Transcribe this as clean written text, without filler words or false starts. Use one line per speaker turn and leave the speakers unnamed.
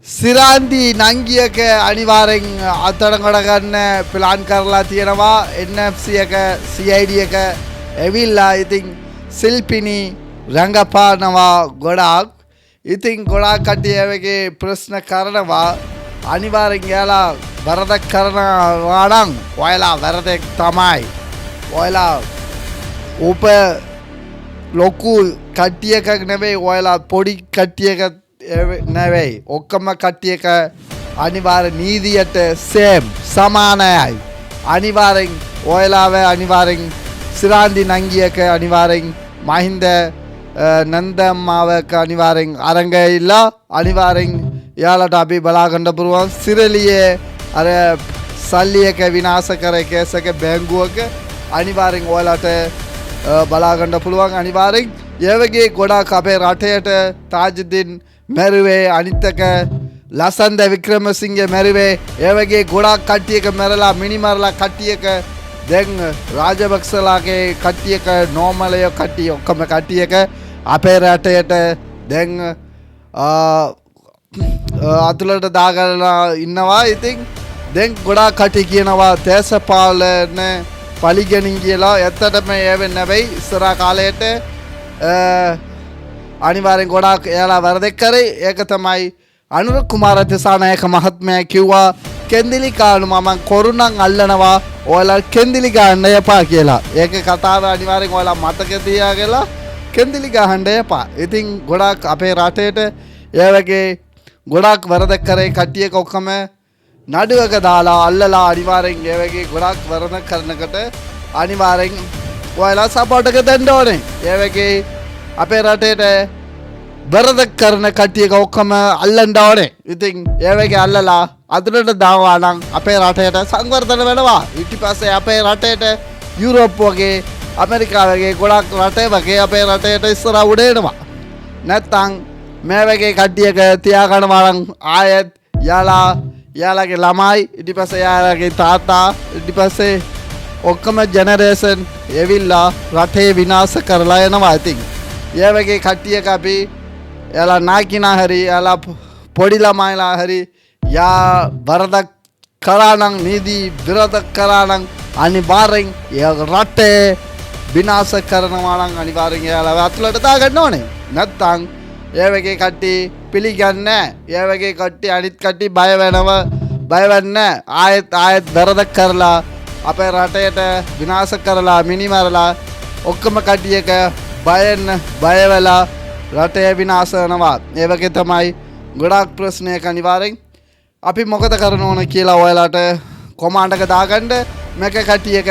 සිරාන්දි නංගියක අනිවාර්යෙන් අත්අඩංගුවට ගන්න ප්ලාන් කරලා තියෙනවා NFC එක CID එක ඇවිල්ලා ඉතින් සිල්පිනි රංගපානවා ගොඩාක් ඉතින් ගොඩාක් කට්ටියගේ ප්‍රශ්න කරනවා අනිවාර්යෙන් යාලා වරදක් කරනවා නම් ඔයාලා වරදක් තමයි ඔයාලා උප ලොකු කට්ටියක නෙවෙයි ඔයාලා පොඩි කට්ටියක නෙවෙයි ඔක්කොම කට්ටියක අනිවාර්ය නීතියට සේම් සමානයි අනිවාර්යෙන් ඔයාලාව අනිවාර්යෙන් සිරාන්දි නංගියක අනිවාර්යෙන් මහින්ද නන්දම්මාවක අනිවාර්යෙන් අරංගයිලා අනිවාර්යෙන් යාලට අපි බලා ගන්න පුළුවන් සිරලියේ අර සල්ලි එක විනාශ කර කේස් එක බැංකුවක අනිවාර්යෙන් ඔයාලට බලා ගන්න පුළුවන් අනිවාර්යෙන් ඒ වගේ ගොඩාක් අපේ රටේට තාජුද්දීන් මැරුවේ අනිත් එක ලසන්ද වික්‍රමසිංහ මැරුවේ ඒ වගේ ගොඩාක් කට්ටියක මැරලා මිනිමරලා කට්ටියක දැන් රාජපක්ෂලාගේ කට්ටියක නෝමලය කට්ටිය ඔක්කොම කට්ටියක අපේ රටේට දැන් අතුලට දාගන්න ඉන්නවා ඉතින් දැන් ගොඩාක් කට්ටිය කියනවා දේශපාලන පලිගනින් කියලා ඇත්තටම ඒ වෙන්නේ නැවෙයි ඉස්සරහා කාලයට අනිවාර්යෙන් ගොඩාක් එයාලා වැරදෙක් කරේ ඒක තමයි අනුර කුමාර දිසානායක මහත්මයා කිව්වා කෙන්දිලි කාණු මම කොරුණන් අල්ලනවා ඔයාලා කෙන්දිලි ගන්න එපා කියලා. ඒක කතාව අනිවාර්යෙන් ඔයාලා මතක තියාගලා කෙන්දිලි ගහන්න එපා. ඉතින් ගොඩාක් අපේ රටේට ඒ වගේ ගොඩාක් වැරදක් කරේ කට්ටියක ඔක්කොම නඩුවක දාලා අල්ලලා අනිවාර්යෙන් ඒ වගේ ගොඩාක් වැරදක් කරනකොට අනිවාර්යෙන් ඔයාලා සපෝට් එක දෙන්න ඕනේ. ඒ වගේ අපේ රටේට වැරදක් කරන කට්ටියක ඔක්කොම අල්ලන්න ඕනේ. ඉතින් ඒ වගේ අල්ලලා අතුලට දානවා නම් අපේ රටේට සංවර්ධන වෙනවා. ඊට පස්සේ අපේ රටේට යුරෝප් වගේ ඇමරිකාව වගේ ගොඩක් රටේ වගේ අපේ රටේට ඉස්සරහ උඩ එනවා. නැත්තම් මේ වගේ කට්ටියක තියාගන්නවා නම් ආයෙත් යාලාගේ ළමයි ඊට පස්සේ යාලාගේ තාත්තා ඊට පස්සේ ඔක්කොම ජෙනරේෂන් එවිල්ලා රටේ විනාශ කරලා යනවා. ඉතින් ඒ වගේ කට්ටියක අපි යාලා නාකිනා හරි යාලා පොඩි ළමයිලා හරි යා වරදක් කරා නම් නීති විරෝධ කරා නම් අනිවාර්යෙන් රටේ විනාශ කරනවා නම් අනිවාර්යෙන් යාලා අතුලට දාගන්න ඕනේ. නැත්තම් ඒ වගේ කට්ටිය පිළිගන්නේ නැහැ. ඒ වගේ කට්ටිය අනිත් කට්ටිය බය වෙන්නේ ආයෙත් වරදක් කරලා අපේ රටේට විනාශ කරලා මිනිමරලා ඔක්කොම කට්ටියක බය වෙලා රටේ විනාශ වෙනවා. ඒ වගේ තමයි ගොඩාක් ප්‍රශ්නයක අනිවාර්යෙන් අපි මොකද කරන්න ඕන කියලා ඔයාලට කොමාන්ඩ් එක දාගන්න මේක කට්ටියක